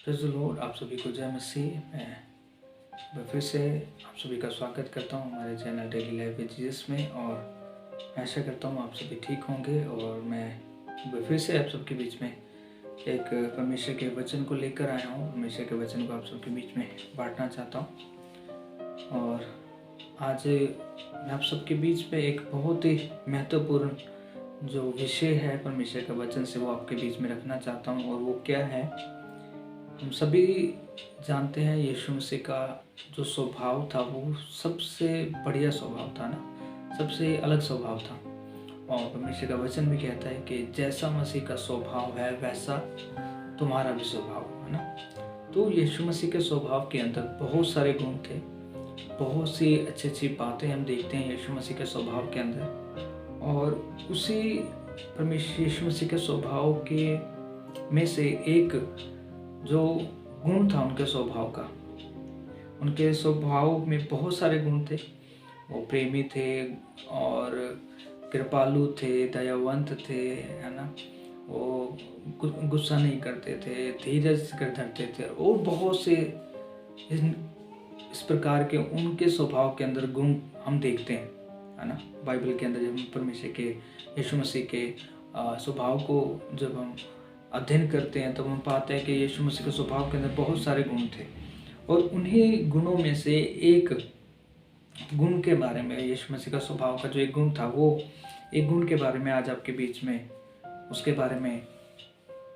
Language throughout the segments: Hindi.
Praise the Lord. आप सभी को जय मसीह। मैं फिर से आप सभी का स्वागत करता हूँ हमारे channel daily life with Jesus में। और मैं आशा करता हूँ आप सभी ठीक होंगे। और मैं फिर से आप सबके बीच में एक परमेश्वर के वचन को लेकर आया हूँ। परमेश्वर के वचन को आप सबके बीच में बांटना चाहता हूँ। और आज मैं आप सबके बीच में एक बहुत ही महत्वपूर्ण जो विषय है परमेश्वर का वचन से वो आपके बीच में रखना चाहता हूँ। और वो क्या है, हम सभी जानते हैं यीशु मसीह का जो स्वभाव था वो सबसे बढ़िया स्वभाव था ना, सबसे अलग स्वभाव था। और परमेश्वर का वचन भी कहता है कि जैसा मसीह का स्वभाव है वैसा तुम्हारा भी स्वभाव है ना। तो यीशु मसीह के स्वभाव के अंदर बहुत सारे गुण थे, बहुत सी अच्छी अच्छी बातें हम देखते हैं यीशु मसीह के स्वभाव के अंदर। और उसी परमेश्वर यीशु मसीह के स्वभाव के में से एक जो गुण था उनके स्वभाव का, उनके स्वभाव में बहुत सारे गुण थे। वो प्रेमी थे और कृपालु थे, दयावंत थे, है ना। वो गुस्सा नहीं करते थे, धीरज कर धरते थे और बहुत से इस प्रकार के उनके स्वभाव के अंदर गुण हम देखते हैं, है ना। बाइबल के अंदर जब हम परमेश्वर के यीशु मसीह के स्वभाव को जब हम अध्ययन करते हैं तब हम पाते हैं कि यीशु मसीह के स्वभाव के अंदर बहुत सारे गुण थे। और उन्हीं गुणों में से एक गुण के बारे में, यीशु मसीह का स्वभाव का जो एक गुण था, वो एक गुण के बारे में आज आपके बीच में उसके बारे में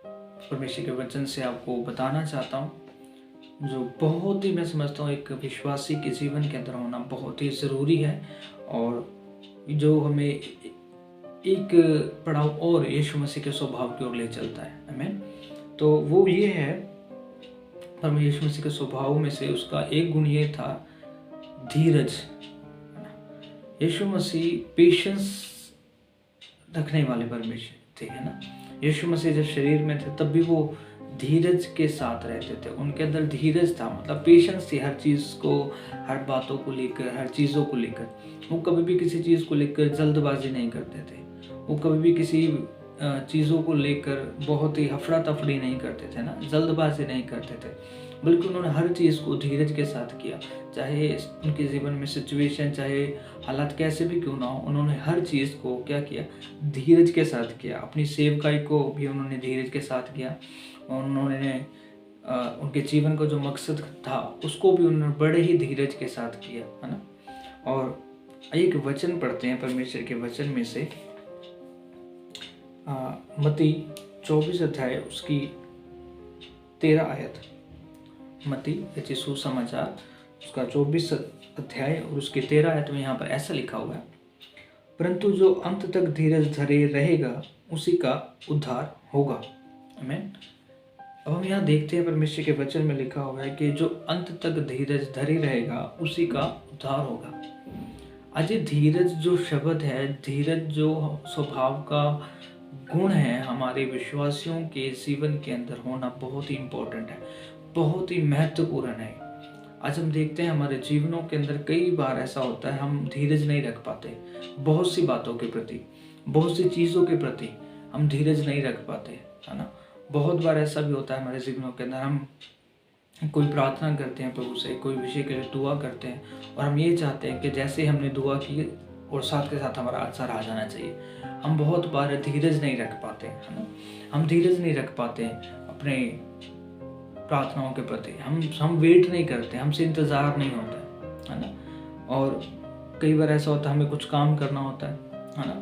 परमेश्वर के वचन से आपको बताना चाहता हूँ, जो बहुत ही मैं समझता हूँ एक विश्वासी के जीवन के अंदर होना बहुत ही ज़रूरी है। और जो हमें एक पड़ाव और यीशु मसीह के स्वभाव की ओर ले चलता है। आमीन। तो वो ये है, पर यीशु मसीह के स्वभाव में से उसका एक गुण ये था, धीरज। यीशु मसीह पेशेंस रखने वाले परमेश्वर थे, है ना। यीशु मसीह जब शरीर में थे तब भी वो धीरज के साथ रहते थे। उनके अंदर धीरज था, मतलब पेशेंस थी हर चीज़ को, हर बातों को लेकर, हर चीज़ों को लेकर। वो कभी भी किसी चीज़ को लेकर जल्दबाजी नहीं करते थे। वो कभी भी किसी चीज़ों को लेकर बहुत ही हफड़ा तफड़ी नहीं करते थे ना, जल्दबाजी नहीं करते थे, बल्कि उन्होंने हर चीज़ को धीरज के साथ किया। चाहे उनके जीवन में सिचुएशन, चाहे हालात कैसे भी क्यों ना हो, उन्होंने हर चीज़ को क्या किया, धीरज के साथ किया। अपनी सेवकाई को भी उन्होंने धीरज के साथ किया। उन्होंने उनके जीवन का जो मकसद था उसको भी उन्होंने बड़े ही धीरज के साथ किया, है ना। और एक वचन पढ़ते हैं परमेश्वर के वचन में से, मत्ती 24 अध्याय उसकी 13 आयत। मत्ती सुसमाचार उसका 24 अध्याय और उसके 13 आयत में यहाँ पर ऐसा लिखा हुआ है, परंतु जो अंत तक धीरज धरे रहेगा उसी का उद्धार होगा। आमीन। अब हम यहाँ देखते हैं परमेश्वर के वचन में लिखा हुआ है कि जो अंत तक धीरज धरे रहेगा उसी का उद्धार होगा। आज ये धीरज जो शब्द है, धीरज जो स्वभाव का गुण है, हमारे विश्वासियों के जीवन के अंदर होना बहुत ही इम्पोर्टेंट है, बहुत ही महत्वपूर्ण है। आज हम देखते हैं हमारे जीवनों के अंदर कई बार ऐसा होता है, हम धीरज नहीं रख पाते। बहुत सी बातों के प्रति, बहुत सी चीज़ों के प्रति हम धीरज नहीं रख पाते, है ना। बहुत बार ऐसा भी होता है हमारे जीवनों के अंदर, हम कोई प्रार्थना करते हैं प्रभु से, कोई विषय के लिए दुआ करते हैं और हम ये चाहते हैं कि जैसे हमने दुआ की और साथ के साथ हमारा आंसर आ जाना चाहिए। हम बहुत बार धीरज नहीं रख पाते, है ना। हम धीरज नहीं रख पाते अपने प्रार्थनाओं के प्रति। हम वेट नहीं करते, हमसे इंतज़ार नहीं होता है ना। और कई बार ऐसा होता है हमें कुछ काम करना होता है ना।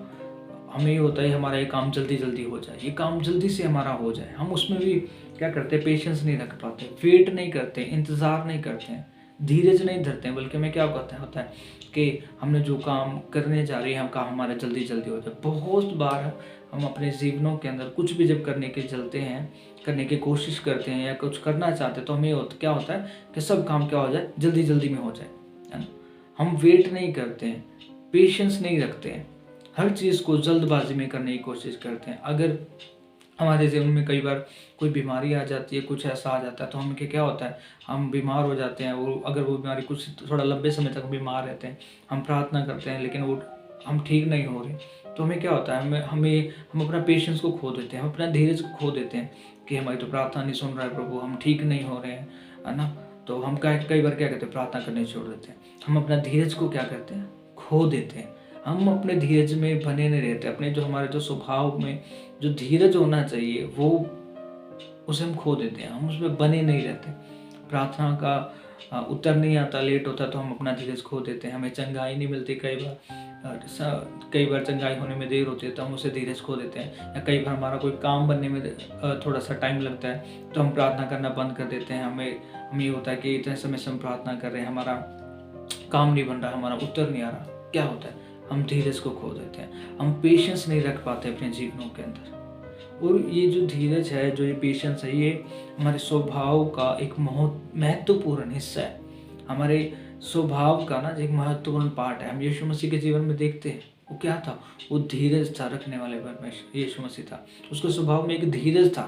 हमें ये होता है हमारा ये काम जल्दी जल्दी हो जाए, ये काम जल्दी से हमारा हो जाए। हम उसमें भी क्या करते हैं, पेशेंस नहीं रख पाते, वेट नहीं करते, इंतज़ार नहीं करते हैं, धीरज नहीं धरते हैं। बल्कि मैं क्या कहता होता है कि हमने जो काम करने जा रहे हैं, हम काम हमारा जल्दी जल्दी हो जाए। बहुत बार हम अपने जीवनों के अंदर कुछ भी जब करने के चलते हैं, करने की कोशिश करते हैं या कुछ करना चाहते हैं, तो हमें क्या होता है कि सब काम क्या हो जाए, जल्दी जल्दी में हो जाए, है ना। हम वेट नहीं करते हैं, पेशेंस नहीं रखते हैं, हर चीज़ को जल्दबाजी में करने की कोशिश करते हैं। अगर हमारे जीवन में कई बार कोई बीमारी आ जाती है, कुछ ऐसा आ जाता है, तो हम क्या होता है, हम बीमार हो जाते हैं। और अगर वो बीमारी कुछ थोड़ा लंबे समय तक बीमार रहते हैं, हम प्रार्थना करते हैं लेकिन वो हम ठीक नहीं हो रहे, तो हमें क्या होता है, हम अपना पेशेंस को खो देते हैं, हम अपना धीरज को खो देते हैं कि हमारी तो प्रार्थना नहीं सुन रहा है प्रभु, हम ठीक नहीं हो रहे हैं, है ना। तो हम कई बार क्या करते हैं, प्रार्थना करने छोड़ देते हैं। हम अपना धीरज को क्या करते हैं, खो देते हैं। हम अपने धीरज में बने नहीं रहते। अपने हमारे जो स्वभाव में जो धीरज होना चाहिए वो उसे हम खो देते हैं, हम उसमें बने नहीं रहते। प्रार्थना का उत्तर नहीं आता, लेट होता, तो हम अपना धीरज खो देते हैं। हमें चंगाई नहीं मिलती, कई बार चंगाई होने में देर होती है तो हम उसे धीरज खो देते हैं। या कई बार हमारा कोई काम बनने में थोड़ा सा टाइम लगता है तो हम प्रार्थना करना बंद कर देते हैं। हमें ये होता है कि इतने समय से हम प्रार्थना कर रहे हैं, हमारा काम नहीं बन रहा, हमारा उत्तर नहीं आ रहा। क्या होता है, हम धीरज को खो देते हैं, हम पेशेंस नहीं रख पाते अपने जीवनों के अंदर। और ये जो धीरज है, जो ये पेशेंस है, ये हमारे स्वभाव का एक महत्वपूर्ण हिस्सा है। हमारे स्वभाव का ना एक महत्वपूर्ण पार्ट है। हम यीशु मसीह के जीवन में देखते हैं, वो क्या था, वो धीरज था रखने वाले परमेश्वर यीशु मसीह था। उसके स्वभाव में एक धीरज था।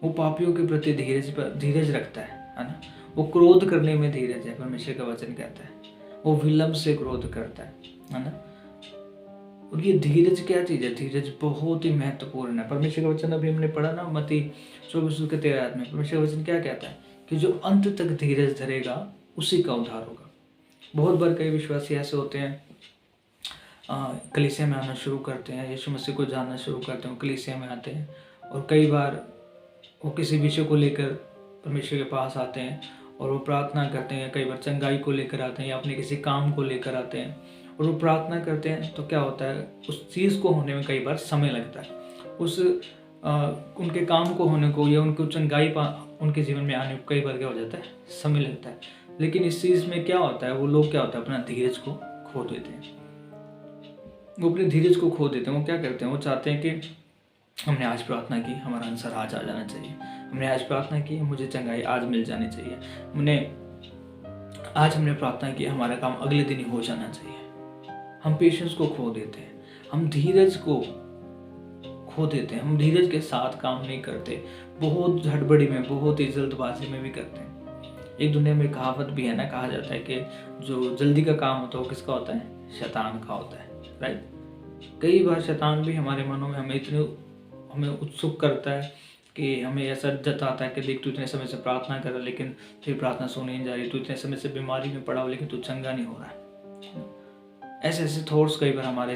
वो पापियों के प्रति धीरज रखता है ना। वो क्रोध करने में धीरज है, परमेश्वर का वचन कहता है। वो विलंब से क्रोध करता है ना। और ये धीरज क्या चीज है, धीरज बहुत ही महत्वपूर्ण है। परमेश्वर का वचन अभी हमने पढ़ा ना, मत्ती 24:13 में परमेश्वर का वचन क्या कहता है कि जो अंत तक धीरज धरेगा उसी का उद्धार होगा। बहुत बार कई विश्वासी ऐसे होते हैं, कलीसिया में आना शुरू करते हैं, यीशु मसीह को जानना शुरू करते हैं, कलीसिया में आते हैं, और कई बार वो किसी विषय को लेकर परमेश्वर के पास आते हैं और वो प्रार्थना करते हैं। कई बार चंगाई को लेकर आते हैं या अपने किसी काम को लेकर आते हैं और वो प्रार्थना करते हैं। तो क्या होता है, उस चीज़ को होने में कई बार समय लगता है। उनके काम को होने को या उनको चंगाई उनके जीवन में आने को कई बार क्या हो जाता है, समय लगता है। लेकिन इस चीज़ में क्या होता है, वो लोग क्या होता है, अपना धीरज को खो देते हैं। वो अपने धीरज को खो देते हैं। वो क्या करते हैं, वो चाहते हैं कि हमने आज प्रार्थना की, हमारा आंसर आज आ जाना चाहिए। हमने आज प्रार्थना की, मुझे चंगाई आज मिल जानी चाहिए। आज हमने प्रार्थना की, हमारा काम अगले दिन ही हो जाना चाहिए। हम पेशेंस को खो देते हैं, हम धीरज को खो देते हैं, हम धीरज के साथ काम नहीं करते, बहुत हड़बड़ी में, बहुत ही जल्दबाजी में भी करते हैं। एक दुनिया में कहावत भी है ना, कहा जाता है कि जो जल्दी का काम होता है वो किसका होता है, शैतान का होता है, राइट। कई बार शैतान भी हमारे मनों में हमें उत्सुक करता है कि हमें ऐसा जताता है कि देख, तू इतने समय से प्रार्थना कर रहा है लेकिन फिर प्रार्थना सुनी नहीं जा रही, तू इतने समय से बीमारी में पड़ा हो लेकिन तू चंगा नहीं हो रहा है। ऐसे थॉट्स कई बार हमारे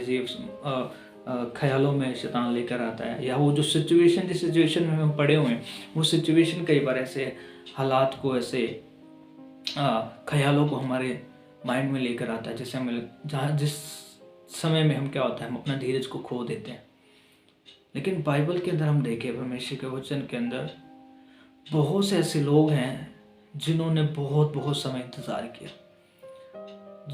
ख्यालों में शैतान लेकर आता है। या वो जो जिस सिचुएशन में हम पड़े हुए हैं, वो सिचुएशन कई बार ऐसे हालात को, ऐसे ख्यालों को हमारे माइंड में लेकर आता है जिस समय में हम क्या होता है, हम अपना धीरज को खो देते हैं। लेकिन बाइबल के अंदर हम देखें, परमेश्वर के वचन के अंदर बहुत से ऐसे लोग हैं जिन्होंने बहुत समय इंतज़ार किया,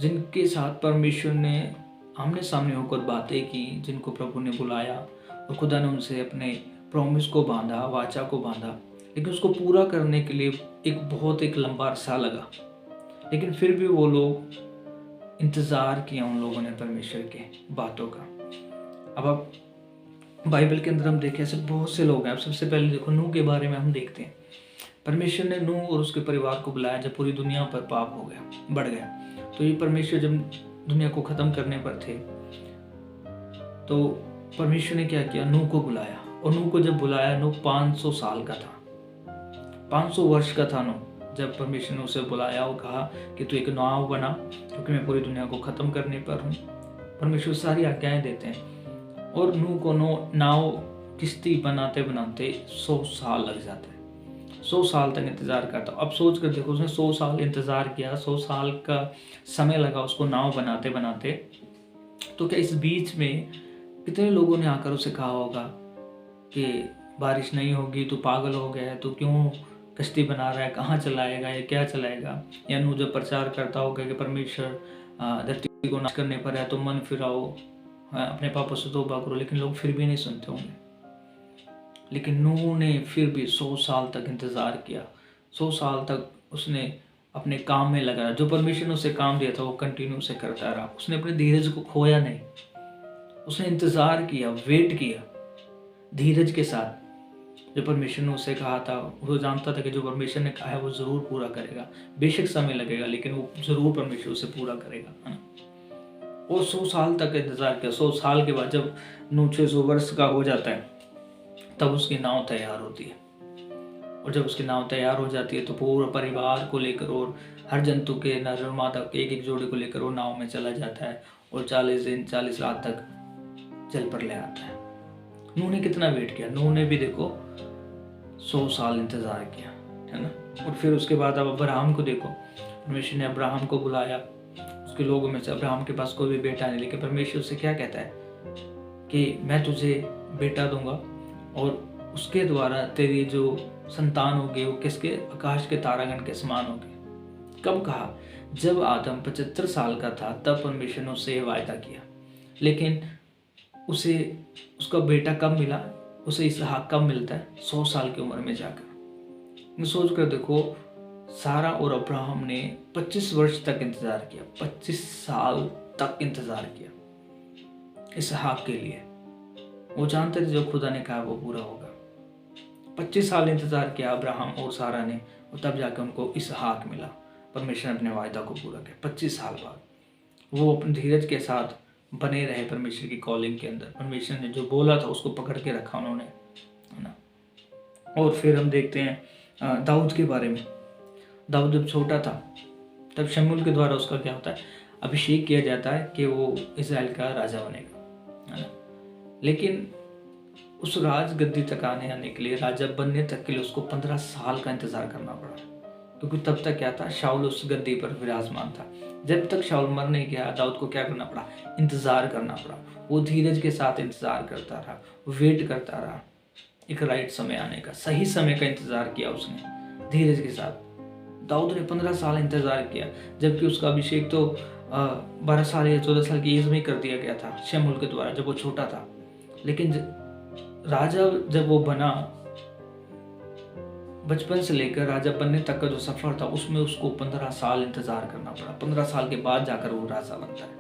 जिनके साथ परमेश्वर ने आमने सामने होकर बातें की, जिनको प्रभु ने बुलाया और खुदा ने उनसे अपने प्रॉमिस को बांधा, वाचा को बांधा। लेकिन उसको पूरा करने के लिए एक लंबा अरसा लगा। लेकिन फिर भी वो लोग इंतज़ार किया, उन लोगों ने परमेश्वर के बातों का। अब आप बाइबल के अंदर हम देखें, ऐसे बहुत से लोग हैं। अब सबसे पहले देखो, नूह के बारे में हम देखते हैं। परमेश्वर ने नूह और उसके परिवार को बुलाया जब पूरी दुनिया पर पाप हो गया, बढ़ गया। तो ये परमेश्वर जब दुनिया को ख़त्म करने पर थे, तो परमेश्वर ने क्या किया, नूह को बुलाया। और नूह को जब बुलाया, नूह 500 साल का था, 500 वर्ष का था नूह। जब परमेश्वर ने उसे बुलाया और कहा कि तू एक नाव बना, क्योंकि मैं पूरी दुनिया को ख़त्म करने पर हूँ। परमेश्वर सारी आज्ञाएं देते हैं। और नूह को नाव किश्ती बनाते बनाते 100 साल लग जाते हैं। 100 साल तक इंतज़ार करता। अब सोच कर देखो, उसने 100 साल इंतज़ार किया, 100 साल का समय लगा उसको नाव बनाते बनाते। तो क्या इस बीच में कितने लोगों ने आकर उसे कहा होगा कि बारिश नहीं होगी, तू पागल हो गया है, तू क्यों कश्ती बना रहा है, कहाँ चलाएगा, या क्या चलाएगा। या नूह जब प्रचार करता होगा कि परमेश्वर धरती को नाश करने पर है, तो मन फिराओ, अपने पापों से तौबा करो। लेकिन लोग फिर भी नहीं सुनते होंगे। लेकिन नूह ने फिर भी 100 साल तक इंतज़ार किया। 100 साल तक उसने अपने काम में लगा। जो परमेश्वर ने उसे काम दिया था वो कंटिन्यू से करता रहा। उसने अपने धीरज को खोया नहीं। उसने इंतज़ार किया, वेट किया धीरज के साथ। जो परमेश्वर ने उसे कहा था, वो जानता था कि जो परमेश्वर ने कहा है वो ज़रूर पूरा करेगा। बेशक समय लगेगा, लेकिन वो ज़रूर परमेश्वर उसे पूरा करेगा, है ना। और 100 साल तक इंतज़ार किया। 100 साल के बाद जब नूह 600 वर्ष का हो जाता है तब उसकी नाव तैयार होती है। और जब उसकी नाव तैयार हो जाती है तो पूरा परिवार को लेकर और हर जंतु के नर और मादा के एक एक जोड़े को लेकर वो नाव में चला जाता है और 40 दिन 40 रात तक जल पर ले आता है। नूह ने कितना वेट किया? नूह ने भी देखो 100 साल इंतज़ार किया, है ना। और फिर उसके बाद अब अब्राहम को देखो, परमेश्वर ने अब्राहम को बुलाया। उसके लोगों में से अब्राहम के पास कोई भी बेटा नहीं, लेकिन परमेश्वर उससे क्या कहता है कि मैं तुझे बेटा दूंगा और उसके द्वारा तेरी जो संतान होगी वो किसके? आकाश के तारागण के समान होगी। कब कहा? जब आदम 75 साल का था तब परमेश्वर ने उससे वायदा किया। लेकिन उसे उसका बेटा कब मिला? उसे इसहाक कब मिलता है? 100 साल की उम्र में जाकर। सोच कर देखो, सारा और अब्राहम ने 25 वर्ष तक इंतजार किया, 25 साल तक इंतजार किया इसहाक के लिए। वो जानते थे जो खुदा ने कहा वो पूरा होगा। 25 साल इंतजार किया अब्राहम और सारा ने, और तब जाकर उनको इसहाक मिला। परमेश्वर ने अपने वायदा को पूरा किया 25 साल बाद। वो अपने धीरज के साथ बने रहे परमेश्वर की कॉलिंग के अंदर। परमेश्वर ने जो बोला था उसको पकड़ के रखा उन्होंने, है ना। और फिर हम देखते हैं दाऊद के बारे में। दाऊद जब छोटा था तब शमूएल के द्वारा उसका क्या होता है? अभिषेक किया जाता है कि वो इस्राएल का राजा बनेगा, है ना। लेकिन उस राज गद्दी तक आने के लिए, राजा बनने तक के लिए उसको 15 साल का इंतजार करना पड़ा, क्योंकि तब तक क्या था? शाऊल उस गद्दी पर विराजमान था। जब तक शाऊल मर नहीं गया, दाऊद को क्या करना पड़ा? इंतजार करना पड़ा। वो धीरज के साथ इंतजार करता रहा, वेट करता रहा एक राइट समय आने का, सही समय का इंतजार किया उसने धीरज के साथ। दाऊद ने 15 साल इंतजार किया, जबकि उसका अभिषेक तो 12 साल या 14 साल की एज में कर दिया गया था शमूएल के द्वारा, जब वो छोटा था। लेकिन राजा जब वो बना, बचपन से लेकर राजा बनने तक का जो सफर था उसमें उसको 15 साल इंतजार करना पड़ा। 15 साल के बाद जाकर वो राजा बनता है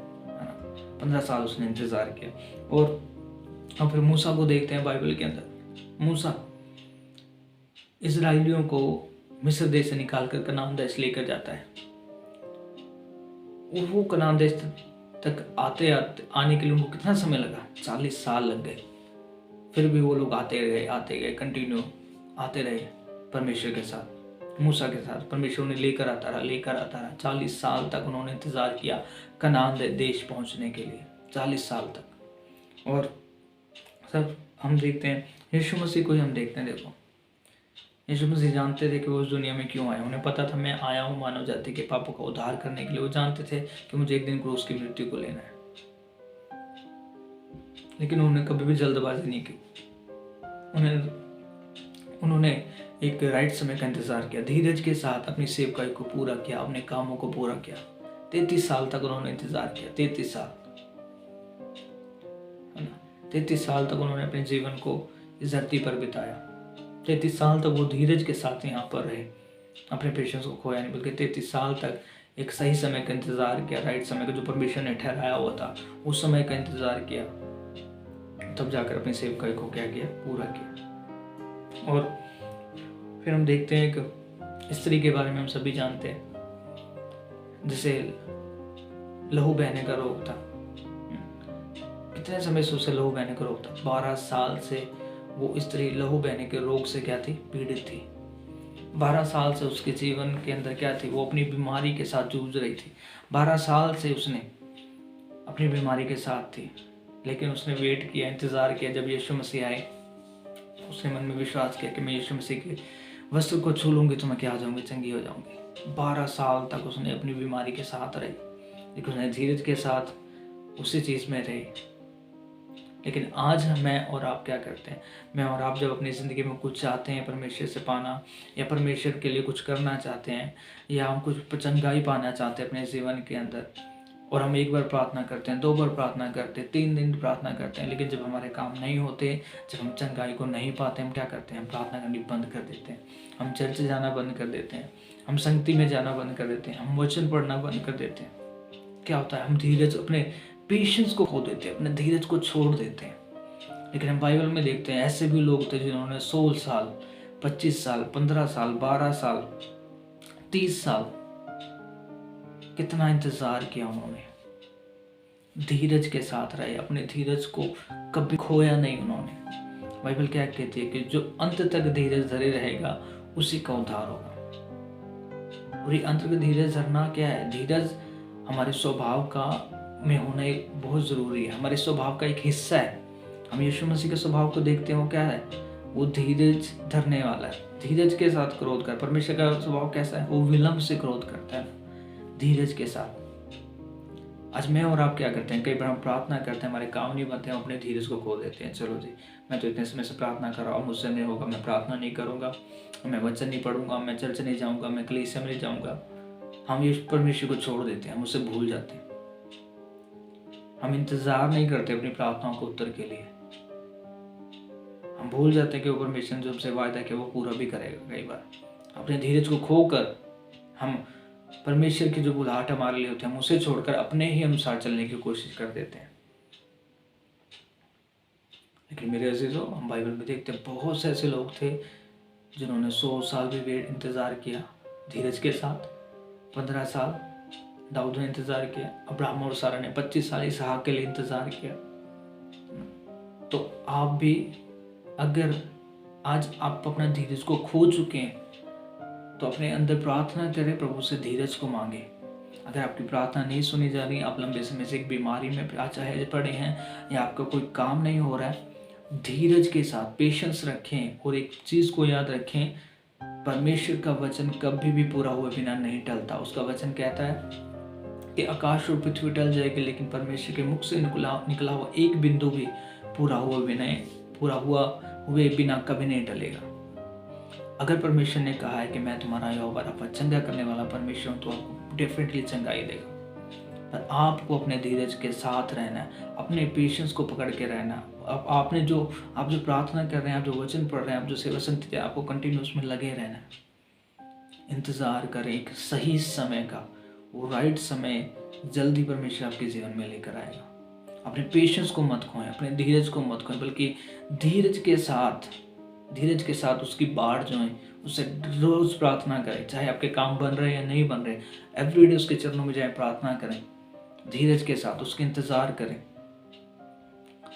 ना। 15 साल उसने इंतजार किया। और हम फिर मूसा को देखते हैं बाइबल के अंदर। मूसा इजराइलियों को मिस्र देश से निकाल कर कनान देश लेकर जाता है। और वो कनान देश तक आने के लिए उनको कितना समय लगा? 40 साल लग गए। फिर भी वो लोग आते गए कंटिन्यू आते रहे परमेश्वर के साथ, मूसा के साथ। परमेश्वर उन्हें लेकर आता रहा। 40 साल तक उन्होंने इंतजार किया कनान देश पहुंचने के लिए, 40 साल तक। और सब हम देखते हैं यीशु मसीह को ही हम देखते हैं। देखो, यीशु मसीह जानते थे कि वो उस दुनिया में क्यों आए। उन्हें पता था मैं आया हूँ मानव जाति के पापों का उद्धार करने के लिए। वो जानते थे कि मुझे एक दिन क्रूस की मृत्यु को लेना है, लेकिन उन्होंने कभी भी जल्दबाजी नहीं की। उन्होंने एक राइट समय का इंतजार किया, धीरज के साथ अपनी सेवकाई को पूरा किया, अपने कामों को पूरा किया। 33 साल तक उन्होंने इंतजार किया। 33 साल, है ना। 33 साल तक उन्होंने अपने जीवन को इस धरती पर बिताया। 33 साल तक वो धीरज के साथ यहाँ पर रहे, अपने पेशेंस को खोया नहीं, बल्कि 33 साल तक एक सही समय का इंतजार किया, राइट समय का जो परमेश्वर ने ठहराया हुआ था उस समय का इंतजार किया। तब जाकर अपनी सेवकाई को क्या किया? पूरा किया। और फिर हम देखते हैं कि स्त्री के बारे में हम सभी जानते हैं, जिसे लहू बहने का रोग था। कितने समय से उसे लहू बहने का रोग था? 12 साल से वो स्त्री लहू बहने के रोग से क्या थी? पीड़ित थी। 12 साल से उसके जीवन के अंदर क्या थी? वो अपनी बीमारी के साथ जूझ रही थी। 12 साल से उसने अपनी बीमारी के साथ थी, लेकिन उसने वेट किया, इंतजार किया। जब यीशु मसीह आए, उसने मन में विश्वास किया कि मैं यीशु मसीह के वस्त्र को छू लूंगी तो मैं क्या हो जाऊंगी? चंगी हो जाऊंगी। 12 साल तक उसने अपनी बीमारी के साथ रही, लेकिन उसने धीरज के साथ उसी चीज़ में रही। लेकिन आज मैं और आप क्या करते हैं? मैं और आप जब अपनी ज़िंदगी में कुछ चाहते हैं परमेश्वर से पाना, या परमेश्वर के लिए कुछ करना चाहते हैं, या हम कुछ चंगाई पाना चाहते हैं अपने जीवन के अंदर, और हम एक बार प्रार्थना करते हैं, 2 बार प्रार्थना करते हैं, 3 दिन प्रार्थना करते हैं, लेकिन जब हमारे काम नहीं होते, जब हम चंगाई को नहीं पाते, हम क्या करते हैं? हम प्रार्थना करनी बंद कर देते हैं, हम चर्च जाना बंद कर देते हैं, हम संगति में जाना बंद कर देते हैं, हम वचन पढ़ना बंद कर देते हैं। क्या होता है? हम धीरज, अपने पेशेंस को खो देते हैं, अपने धीरज को छोड़ देते हैं। लेकिन हम बाइबल में देखते हैं ऐसे भी लोग थे जिन्होंने 16 साल, 25 साल, 15 साल, 12 साल, 30 साल कितना इंतजार किया उन्होंने। धीरज के साथ रहे, अपने धीरज को कभी खोया नहीं उन्होंने। बाइबल क्या कहती है कि जो अंत तक धीरज धरे रहेगा उसी का उद्धार होगा। और ये अंत तक धीरज धरना क्या है? धीरज हमारे स्वभाव का में होना एक बहुत जरूरी है, हमारे स्वभाव का एक हिस्सा है। हम यीशु मसीह के स्वभाव को देखते हैं, वो क्या है? वो धीरज धरने वाला है, धीरज के साथ क्रोध कर। परमेश्वर का स्वभाव कैसा है? वो विलंब से क्रोध करता है, धीरज के साथ। आज मैं और आप क्या करते हैं? कई बार हम प्रार्थना करते हैं, हमारे काम नहीं बनते, हम अपने धीरज को खो देते हैं। चलो जी, मैं तो इतने समय से प्रार्थना कर रहा हूँ, मुझसे नहीं होगा, मैं प्रार्थना नहीं करूँगा, मैं वचन नहीं पढ़ूंगा, मैं चर्च नहीं जाऊँगा, मैं कलीसिया में नहीं जाऊँगा। हम ये परमेश्वर को छोड़ देते हैं, हम उससे भूल जाते हैं। हम इंतजार नहीं करते अपनी प्रार्थनाओं को उत्तर के लिए। हम भूल जाते हैं कि वो परमेश्वर जो हमसे वायदा किया वो पूरा भी करेगा। कई बार अपने धीरज को खोकर हम परमेश्वर की जो बुलाहट हमारे लिए होती है, हम उसे छोड़कर अपने ही अनुसार चलने की कोशिश कर देते हैं। लेकिन मेरे अजीजों, हम बाइबल में देखते हैं बहुत से ऐसे लोग थे जिन्होंने 100 साल भी इंतजार किया धीरज के साथ। 15 साल दाऊद ने इंतजार किया, अब्राहम और सारा ने 25 साल इसहाक के लिए इंतजार किया। तो आप भी, अगर आज आप अपना धीरज को खो चुके हैं तो अपने अंदर प्रार्थना करें, प्रभु से धीरज को मांगे। अगर आपकी प्रार्थना नहीं सुनी जा रही, आप लंबे समय से एक बीमारी में चाहे पड़े हैं या आपका कोई काम नहीं हो रहा है, धीरज के साथ पेशेंस रखें। और एक चीज़ को याद रखें, परमेश्वर का वचन कभी भी पूरा हुए बिना नहीं टलता। उसका वचन कहता है कि आकाश और पृथ्वी टल जाएगी, लेकिन परमेश्वर के मुख से निकला हुआ एक बिंदु भी पूरा हुए बिना कभी नहीं टलेगा। अगर परमेश्वर ने कहा है कि मैं तुम्हारा यहोवा राफा, चंगा करने वाला परमेश्वर हूं, तो आपको डेफिनेटली चंगाई देगा। पर आपको अपने धीरज के साथ रहना है, अपने पेशेंस को पकड़ के रहना। आप जो प्रार्थना कर रहे हैं, आप जो वचन पढ़ रहे हैं, आप जो सेवा संगति, आपको कंटिन्यूस में लगे रहना है। इंतजार करें एक सही समय का, वो राइट समय जल्दी परमेश्वर आपके जीवन में लेकर आएगा। अपने पेशेंस को मत खोएं, अपने धीरज को मत खोएं, बल्कि धीरज के साथ उसकी बाट जो है उससे रोज प्रार्थना करें। चाहे आपके काम बन रहे हैं या नहीं बन रहे, एवरीडे उसके चरणों में जाए, प्रार्थना करें धीरज के साथ, उसके इंतजार करें।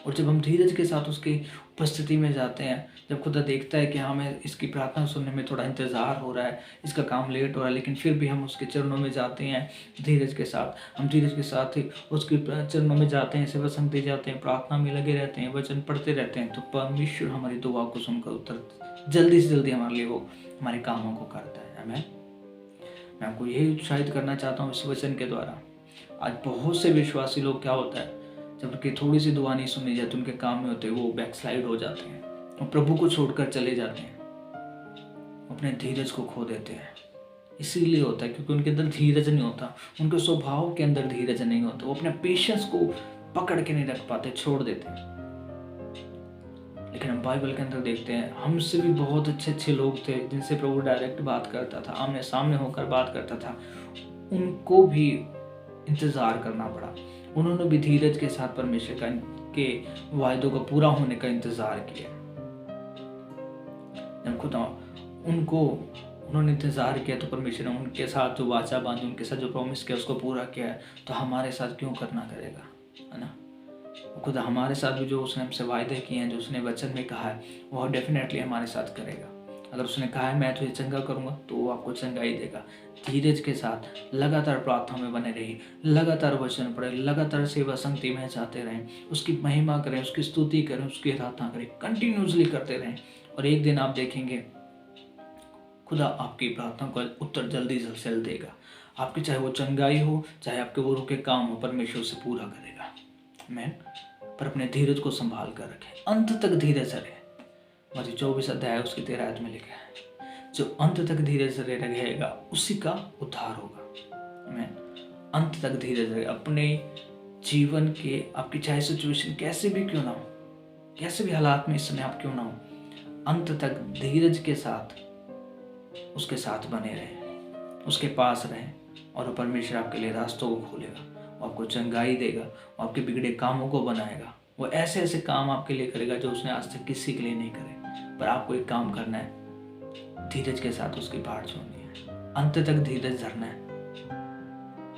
और जब हम धीरज के साथ उसकी उपस्थिति में जाते हैं, जब खुदा देखता है कि हमें इसकी प्रार्थना सुनने में थोड़ा इंतजार हो रहा है, इसका काम लेट हो रहा है, लेकिन फिर भी हम उसके चरणों में जाते हैं धीरज के साथ, हम धीरज के साथ ही उसके चरणों में जाते हैं, सेवा संगति जाते हैं, प्रार्थना में लगे रहते हैं, वचन पढ़ते रहते हैं, तो परमेश्वर हमारी दुआ को सुनकर उत्तर जल्दी से जल्दी हमारे लिए वो हमारे कामों को करता है। आमीन। मैं आपको यही उत्साहित करना चाहता हूँ इस वचन के द्वारा। आज बहुत से विश्वासी लोग, क्या होता है, जब उनकी थोड़ी सी दुआ नहीं सुनी जाती, उनके काम में होते, वो बैकस्लाइड हो जाते हैं और प्रभु को छोड़कर चले जाते हैं, अपने धीरज को खो देते हैं। इसीलिए होता है क्योंकि उनके अंदर धीरज नहीं होता, उनके स्वभाव के अंदर धीरज नहीं होता, वो अपने पेशेंस को पकड़ के नहीं रख पाते, छोड़ देते हैं। लेकिन हम बाइबल के अंदर देखते हैं, हमसे भी बहुत अच्छे लोग थे जिनसे प्रभु डायरेक्ट बात करता था, आमने सामने होकर बात करता था, उनको भी इंतजार करना पड़ा। उन्होंने भी धीरज के साथ परमेश्वर के वायदों का पूरा होने का इंतजार किया। जब खुदा उन्होंने इंतजार किया तो परमेश्वर ने उनके साथ जो वाचा बांधी, उनके साथ जो प्रॉमिस किया उसको पूरा किया है, तो हमारे साथ क्यों करना करेगा, है ना। खुदा हमारे साथ भी जो उसने हमसे वायदे किए हैं, जो उसने वचन में कहा है, वो डेफिनेटली हमारे साथ करेगा। अगर उसने कहा है मैं तुझे चंगा करूंगा, तो वो आपको चंगा ही देगा। धीरज के साथ लगातार प्रार्थना में बने रहिए, लगातार वचन पढ़े, लगातार सेवा संगति में जाते रहें, उसकी महिमा करें, उसकी स्तुति करें, उसकी आराधना करें, कंटिन्यूसली करते रहें। और एक दिन आप देखेंगे खुदा आपकी प्रार्थना को उत्तर जल्दी से देगा। आपकी चाहे वो चंगाई हो, चाहे आपके वो रुके काम हो, परमेश्वर से पूरा करेगा। आमीन। पर अपने धीरज को संभाल कर रखें, अंत तक धीरज रहे। मत्ती 24 अध्याय उसकी 13 आयत में लिखा है, जो अंत तक धीरज रहेगा उसी का उद्धार होगा। आमीन। अंत तक धीरज रहे अपने जीवन के, आपकी चाहे सिचुएशन कैसे भी क्यों ना हो, कैसे भी हालात में इस समय आप क्यों ना हो, अंत तक धीरज के साथ उसके साथ बने रहें, उसके पास रहें, और परमेश्वर आपके लिए रास्तों को खोलेगा, वो आपको चंगाई देगा, वो आपके बिगड़े कामों को बनाएगा, वो ऐसे ऐसे काम आपके लिए करेगा जो उसने आज तक किसी के लिए नहीं करे। पर आपको एक काम करना है, धीरज के साथ उसकी बाट सुननी है, अंत तक धीरज धरना है,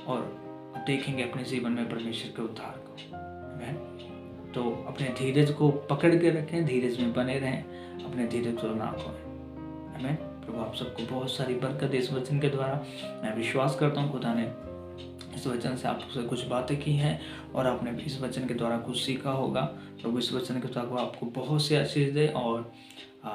और देखेंगे अपने जीवन में परमेश्वर के उद्धार को। आमेन। तो अपने धीरज को पकड़ के रखें, धीरज में बने रहें, अपने धीरज को ना खोएं। आमेन। प्रभु आप सबको बहुत सारी बरकत इस वचन के द्वारा। मैं विश्वास करता हूँ खुदा ने इस वचन से आपसे कुछ बातें की हैं और आपने भी इस वचन के द्वारा कुछ सीखा होगा। प्रभु इस वचन के द्वारा आपको बहुत से आशीष दे। और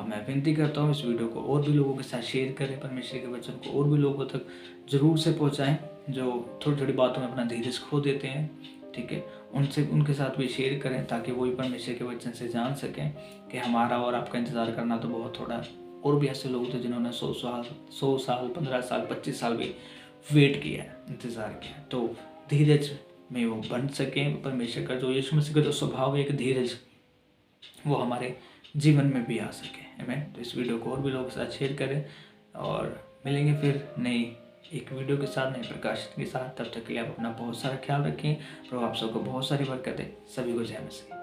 मैं विनती करता हूँ इस वीडियो को और भी लोगों के साथ शेयर करें, परमेश्वर के वचन को और भी लोगों तक जरूर से पहुँचाएं जो थोड़ी थोड़ी बातों में अपना धीरज खो देते हैं। ठीक है, उनके साथ भी शेयर करें ताकि वो भी परमेश्वर के वचन से जान सकें कि हमारा और आपका इंतज़ार करना तो बहुत थोड़ा। और भी ऐसे लोग थे जिन्होंने 100 साल 15 साल 25 साल भी वेट किया, इंतज़ार किया। तो धीरज में वो बन सकें। परमेश्वर का जो यीशु मसीह का जो स्वभाव है, एक धीरज, वो हमारे जीवन में भी आ सके। आमीन। तो इस वीडियो को और भी लोगों के साथ शेयर करें और मिलेंगे फिर नई एक वीडियो के साथ, नए प्रकाशित के साथ। तब तक के लिए आप अपना बहुत सारा ख्याल रखें। प्रभु आप सबको बहुत सारी बरकत है। सभी को जय मसीह।